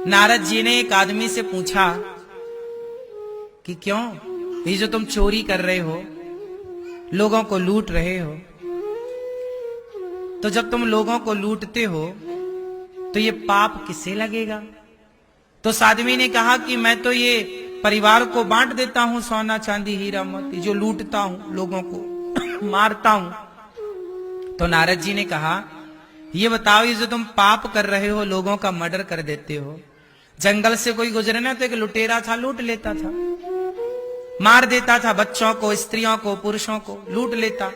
नारद जी ने एक आदमी से पूछा कि क्यों ये जो तुम चोरी कर रहे हो, लोगों को लूट रहे हो, तो जब तुम लोगों को लूटते हो तो ये पाप किसे लगेगा? तो उस आदमी ने कहा कि मैं तो ये परिवार को बांट देता हूं, सोना चांदी हीरा मोती जो लूटता हूं, लोगों को मारता हूं। तो नारद जी ने कहा ये बताओ, ये जो तुम पाप कर रहे हो, लोगों का मर्डर कर देते हो, जंगल से कोई गुजरे ना तो एक लुटेरा था, लूट लेता था, मार देता था, बच्चों को, स्त्रियों को, पुरुषों को लूट लेता।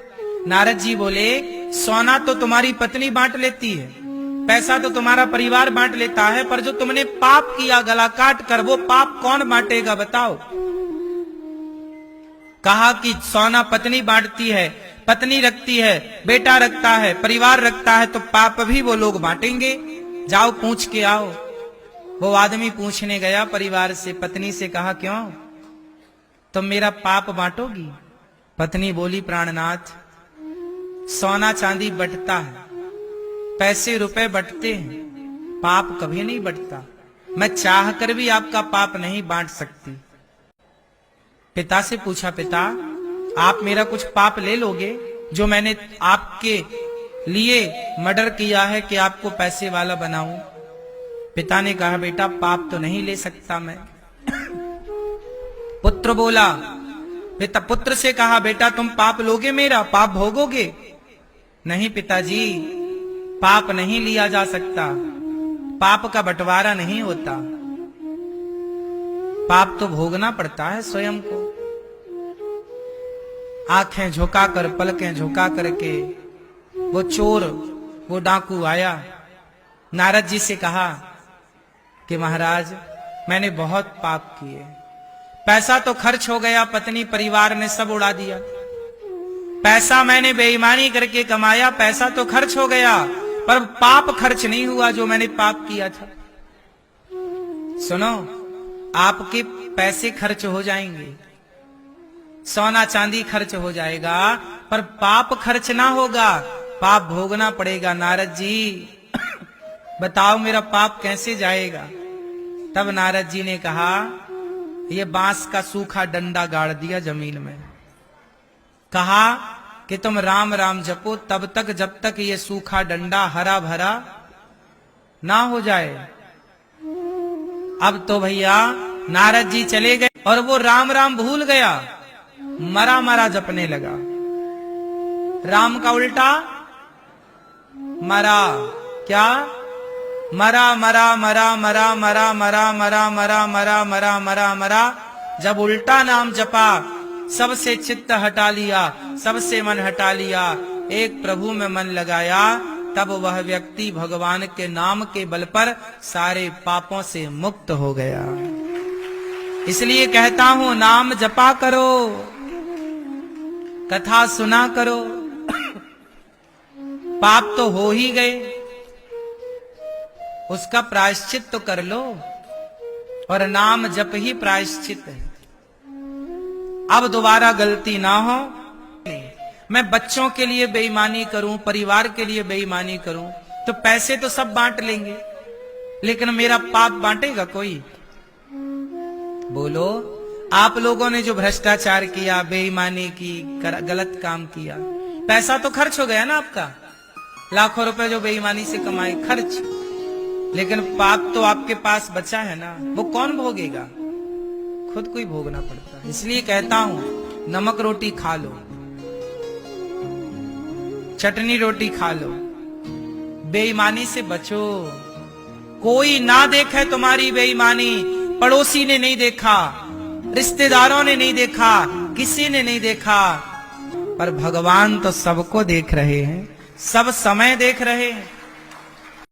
नारद जी बोले सोना तो तुम्हारी पत्नी बांट लेती है, पैसा तो तुम्हारा परिवार बांट लेता है, पर जो तुमने पाप किया गला काट कर, वो पाप कौन बांटेगा बताओ? कहा कि सोना पत्नी बांटती है, पत्नी रखती है, बेटा रखता है, परिवार रखता है, तो पाप भी वो लोग बांटेंगे। जाओ पूछ के आओ। वो आदमी पूछने गया परिवार से, पत्नी से कहा क्यों तुम मेरा पाप बांटोगी? पत्नी बोली प्राणनाथ, सोना चांदी बटता है, पैसे रुपए बटते हैं, पाप कभी नहीं बटता। मैं चाह कर भी आपका पाप नहीं बांट सकती। पिता से पूछा, पिता आप मेरा कुछ पाप ले लोगे जो मैंने आपके लिए मर्डर किया है कि आपको पैसे वाला बनाऊं? पिता ने कहा बेटा पाप तो नहीं ले सकता मैं। पुत्र बोला, पिता पुत्र से कहा बेटा तुम पाप लोगे मेरा, पाप भोगोगे? नहीं पिताजी, पाप नहीं लिया जा सकता, पाप का बंटवारा नहीं होता, पाप तो भोगना पड़ता है स्वयं को। आंखें झुकाकर, पलकें झुका करके वो चोर, वो डाकू आया, नारद जी से कहा कि महाराज मैंने बहुत पाप किए, पैसा तो खर्च हो गया, पत्नी परिवार ने सब उड़ा दिया, पैसा मैंने बेईमानी करके कमाया, पैसा तो खर्च हो गया, पर पाप खर्च नहीं हुआ जो मैंने पाप किया था। सुनो, आपके पैसे खर्च हो जाएंगे, सोना चांदी खर्च हो जाएगा, पर पाप खर्च ना होगा, पाप भोगना पड़ेगा। नारद जी बताओ मेरा पाप कैसे जाएगा? तब नारद जी ने कहा ये बांस का सूखा डंडा गाड़ दिया जमीन में, कहा कि तुम राम राम जपो तब तक जब तक ये सूखा डंडा हरा भरा ना हो जाए। अब तो भैया नारद जी चले गए और वो राम राम भूल गया, मरा मरा जपने लगा। राम का उल्टा मरा, क्या? मरा मरा मरा मरा मरा मरा मरा मरा मरा मरा मरा मरा। जब उल्टा नाम जपा, सबसे चित्त हटा लिया, सबसे मन हटा लिया, एक प्रभु में मन लगाया, तब वह व्यक्ति भगवान के नाम के बल पर सारे पापों से मुक्त हो गया। इसलिए कहता हूं नाम जपा करो, कथा सुना करो, पाप तो हो ही गए, उसका प्रायश्चित तो कर लो, और नाम जप ही प्रायश्चित है। अब दोबारा गलती ना हो, मैं बच्चों के लिए बेईमानी करूं, परिवार के लिए बेईमानी करूं, तो पैसे तो सब बांट लेंगे, लेकिन मेरा पाप बांटेगा कोई? बोलो, आप लोगों ने जो भ्रष्टाचार किया, बेईमानी की, गलत काम किया, पैसा तो खर्च हो गया ना आपका, लाखों रुपए जो बेईमानी से कमाए खर्च, लेकिन पाप तो आपके पास बचा है ना, वो कौन भोगेगा? खुद को ही भोगना पड़ता है। इसलिए कहता हूं नमक रोटी खा लो, चटनी रोटी खा लो, बेईमानी से बचो। कोई ना देखे तुम्हारी बेईमानी, पड़ोसी ने नहीं देखा, रिश्तेदारों ने नहीं देखा, किसी ने नहीं देखा, पर भगवान तो सबको देख रहे हैं, सब समय देख रहे हैं।